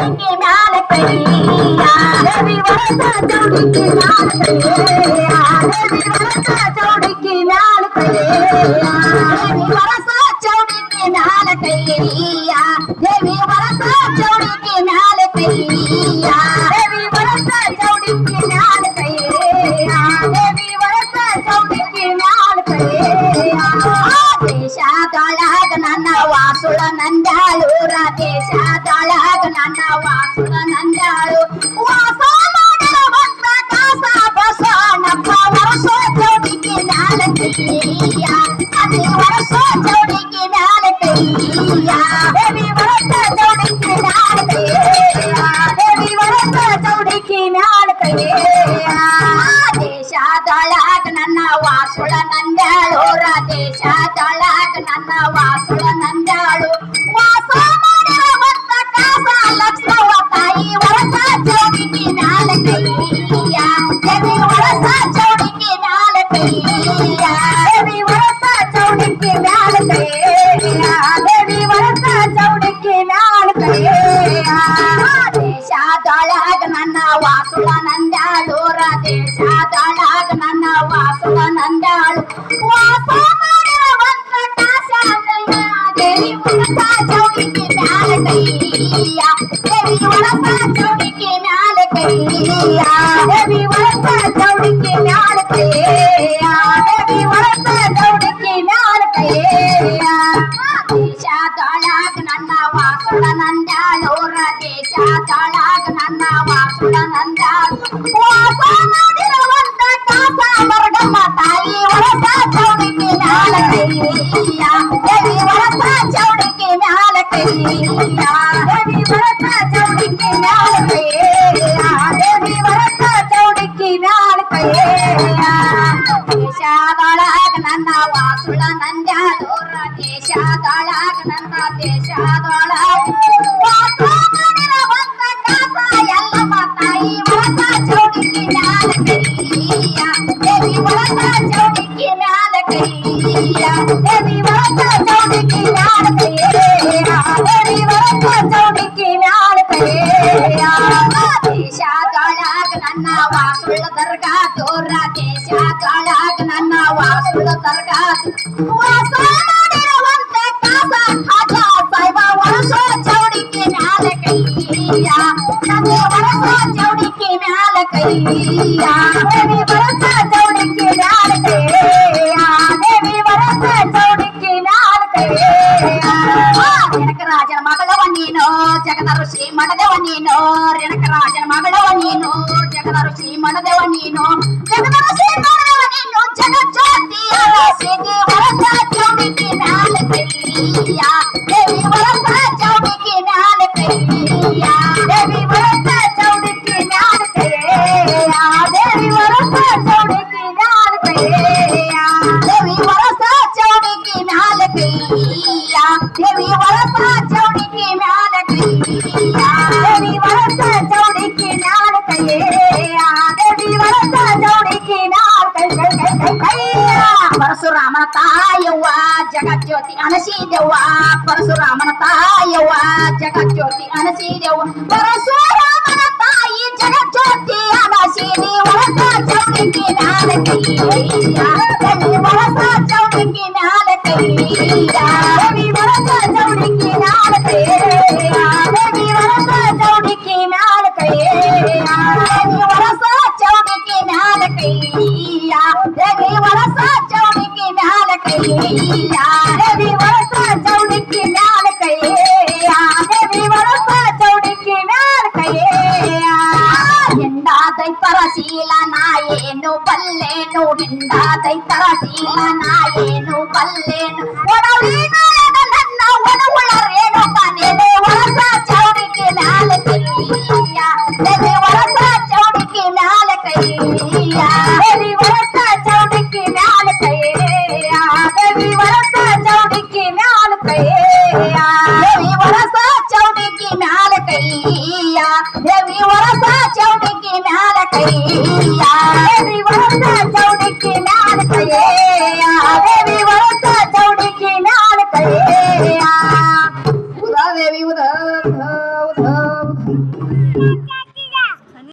ಚೌಡಿಕೆ ಮ್ಯಾಲ ಕೈಯ ದೇವಿ ವರಸ ಚೌಡಿಕೆ ಮ್ಯಾಲ ಕೈಯ ದೇವಿ ವರಸ ಚೌಡಿಕೆ ಮ್ಯಾಲ ಕೈಯ ದೇವಿ ವರಸ ಚೌಡಿಕೆ ಮ್ಯಾಲ ಕೈಯ ದೇವಿ ವರಸ ಚೌಡಿಕೆ ಮ್ಯಾಲ ಕೈಯ ದೇವಿ ವರಸ ಚೌಡಿಕೆ ಮ್ಯಾಲ ಕೈಯ ದೇವಿ ವರಸ ಚೌಡಿಕೆ ಮ್ಯಾಲ ಕೈಯ ದೇಶದೊಳಗ ನನ್ನ ವಾಸುಳ ನಂದ್ಯಾಳು ದೇಶದೊಳಗ ನನ್ನ ವಾಸುಳ ನಂದ್ಯಾಳು ವಾಸ ಮಾಡಿರುವಂತ ಕಾಸ ಬಸವಣ್ಣಪ್ಪ ವರ್ಷ ಚೌಡಿಕೆ ಮ್ಯಾಲ ಕೈಯ ಅದೇ ವರ್ಷ ಚೌಡಿಕೆ ಮ್ಯಾಲ ಕೈಯ ದೇವಿ ವರ್ಷ ಚೌಡಿಕೆ ಮ್ಯಾಲ ಕೈಯ ದೇವಿ ವರ್ಷ ಚೌಡಿಕೆ ಮ್ಯಾಲ ಕೈಯ ದೇಶದೊಳಗ ನನ್ನ ವಾಸುಳ ನಂದ್ಯಾಳು ದೇಶದೊಳಗ ನನ್ನ ವಾಸುಳ ನಂದ್ಯಾಳು ವಾಸ ಮಾಡಿರುವಂತ ಕಾಸ ಲಕ್ಷ್ಮವ್ವ ತಾಯಿ ವರ್ಷ ಚೌಡಿಕೆ ಮ್ಯಾಲ ಕೈಯ ದೇವಿ ವರ್ಷ ಚೌಡಿಕೆ ಮ್ಯಾಲ ಕೈಯ ದೇವಿ ವರ್ಷ ಚೌಡಿಕೆ ಮ್ಯಾಲ ಕೈಯ ದೇವಿ ವರ್ಷ ಚೌಡಿಕೆ ಮ್ಯಾಲ ಕೈಯ ದೇಶದೊಳಗ ನನ್ನ ವಾಸುಳ ನಂದ್ಯಾಳು ದೇಶದೊಳಗ ನನ್ನ ವಾಸುಳ ನಂದ್ಯಾಳು ವಾಸ ಮಾಡಿರುವಂತ ಕಾಸ ದೇವಿ ವರ್ಷ ಚೌಡಿಕೆ ಮ್ಯಾಲ ಕೈಯ ದೇವಿ ವರ್ಷ ಚೌಡಿಕೆ ಮ್ಯಾಲ ಕೈಯ ದೇವಿ ವರ್ಷ ಚೌಡಿಕೆ ಮ್ಯಾಲ ಕೈಯ ದೇವಿ ವರ್ಷ ಚೌಡಿಕೆ ಮ್ಯಾಲ ಕೈಯ ದೇಶದೊಳಗ ನನ್ನ ವಾಸುಳ ನಂದ್ಯಾಳು ದೇಶದೊಳಗ ನನ್ನ ವಾಸುಳ ನಂದ್ಯಾಳು ವಾಸ ಮಾಡಿರುವಂತ ಕಾಸ ವರ್ಗಮ್ಮ ತಾಯಿ ವರ್ಷ ಚೌಡಿಕೆ ಮ್ಯಾಲ ಕೈಯ ದೇವಿ ವರ್ಷ ಚೌಡಿಕೆ ಮ್ಯಾಲ ಕೈಯ ದೇವಿ ವರ್ಷ ಚೌಡಿಕೆ ಮ್ಯಾಲ ಕೈಯ ದೇವಿ ವರ್ಷ ಚೌಡಿಕೆ ಮ್ಯಾಲ ಕೈಯ ದೇಶದೊಳಗ ನನ್ನ ವಾಸುಳ ನಂದ್ಯಾಳು ದೇಶದೊಳಗ ನನ್ನ ದೇಶದೊಳಗ ವಾಸ ಮಾಡಿರುವಂತ ಕಾಸ ಎಲ್ಲಮ್ಮ ತಾಯಿ ವರ್ಷ ಚೌಡಿಕೆ ಮ್ಯಾಲ ಕೈಯ ದೇವಿ ವರ್ಷ ಚೌಡಿಕೆ ಮ್ಯಾಲ ಕೈಯ ದೇವಿ ವರ್ಷ ಚೌಡಿಕೆ ಮ್ಯಾಲ ಕೈಯ ದೇವಿ ವರ್ಷ ಚೌಡಿಕೆ ಮ್ಯಾಲ ಕೈಯ ದೇಶದೊಳಗ ನನ್ನ ವಾಸುಳ ದರ್ಗಾ ದೂರ ದೇಶದೊಳಗ ನನ್ನ ವಾಸುಳ ದರ್ಗಾ ವಾಸ ಮಾಡಿರುವಂತ ಕಾಸ ಖಾಜ ಸಾಹೇಬ ವರ್ಷ ಚೌಡಿಕೆ ಮ್ಯಾಲ ಕೈಯ ನಮಗೆ ವರ್ಷ ಚೌಡಿಕೆ ಮ್ಯಾಲ ಕೈಯ ದೇವಿ ವರ್ಷ ಚೌಡಿಕೆ ಮ್ಯಾಲ ಕೈಯ ದೇವಿ ವರ್ಷ ಚೌಡಿಕೆ ಮ್ಯಾಲ ಕೈಯ ರೇಣಕ ರಾಜನ ಮಗಳವ ನೀನು ಜಗದ ಋಷಿ ಮಡದವ ನೀನು ರೇಣಕ ರಾಜನ ಮಗಳವ ನೀನು ಜಗದ ಋಷಿ ಮಡದವ ನೀನು ಜಗದ ಋಷಿ ಮಡದವ ನೀನು ಜಗಜ್ಯೋತಿಯ ಸಿದ್ಧಿ ವರ್ಷ ಚೌಡಿಕೆ ಮ್ಯಾಲ ಕೈಯ ದೇವಿ ವರ್ಷ ಚೌಡಿಕೆ ಮ್ಯಾಲ ಕೈಯ ದೇವಿ ವರ್ಷ ಚೌಡಿಕೆ ಮ್ಯಾಲ ಕೈಯ ದೇವಿ ವರ್ಷ ಚೌಡಿಕೆ ಮ್ಯಾಲ ಕೈಯ ದೇವಿ ವರ್ಷ ಚೌಡಿಕೆ ಮ್ಯಾಲ ಕೈಯ ದೇವಿ ವರ್ಷ ಚೌಡಿಕೆ ಮ್ಯಾಲ ಕೈಯ ದೇವಿ ವರ್ಷ ಚೌಡಿಕೆ ಮ್ಯಾಲ ಕೈಯ ದೇವಿ ವರ್ಷ ಚೌಡಿಕೆ ಮ್ಯಾಲ ಕೈಯ ಪರಶುರಾಮನ ತಾಯವ್ವ ಜಗಜ್ಯೋತಿ ಅನಸಿದೆವ್ವ ಪರಶುರಾಮನ ತಾಯವ್ವ ಜಗಜ್ಯೋತಿ ಅನಸಿದೆವ್ವ ಪರಶುರಾಮನ ತಾಯಿ ಜಗಜ್ಯೋತಿ ಅನಸಿದಿ ವರ್ಷ ಚೌಡಿಕೆ ಮ್ಯಾಲ ಕೈಯ ದೇವಿ ವರ್ಷ ಚೌಡಿಕೆ ಮ್ಯಾಲ ಕೈಯ ದೇವಿ ವರ್ಷ ಚೌಡಿಕೆ ಮ್ಯಾಲ ಕೈಯ ದೇವಿ ವರ್ಷ ಚೌಡಿಕೆ ಮ್ಯಾಲ ಕೈಯ ದೇವಿ ವರ್ಷ ಚೌಡಿಕೆ ಮ್ಯಾಲ ಕೈಯ ದೇವಿ ವರ್ಷ ಚೌಡಿಕೆ ಮ್ಯಾಲ ಕೈಯ ದೇವಿ ವರ್ಷ ಚೌಡಿಕೆ ಮ್ಯಾಲ ಕೈಯ ದೇವಿ ವರ್ಷ ಚೌಡಿಕೆ ಮ್ಯಾಲ ಕೈಯ ಹಿಂಡಾದೈತರ ಶೀಲ ನಾಯೇನು ಬಲ್ಲೇನು ಹಿಂಡಾದೈತರ ಶೀಲ ನಾಯೇನು ಬಲ್ಲೇನು ಒಡವಿನಾಯಕ ನನ್ನ ಒಡವುಳ ರೇಣುಕ ನೆನೆ ವರ್ಷ ಚೌಡಿಕೆ ಮ್ಯಾಲ ಕೈಯ ದೇವಿ ವರ್ಷ ಚೌಡಿಕೆ ಮ್ಯಾಲ ಕೈಯ ದೇವಿ ವರ್ಷ ಚೌಡಿಕೆ ಮ್ಯಾಲ ಕೈಯ ದೇವಿ ವರ್ಷ ಚೌಡಿಕೆ ಮ್ಯಾಲ ಕೈಯ ದೇವಿ ವರ್ಷ ಚೌಡಿಕೆ ಮ್ಯಾಲ ಕೈಯ ದೇವಿ ವರ್ಷ ಚೌಡಿಕೆ ಮ್ಯಾಲ ಕೈಯ ದೇವಿ ವರ್ಷ ಚೌಡಿಕೆ ಮ್ಯಾಲ ಕೈಯ ದೇವಿ ವರ್ಷ ಚೌಡಿಕೆ ಮ್ಯಾಲ ಕೈಯ ಉದಾ ದೇವಿ ಉದಾ ಉದಾ ಉದಾ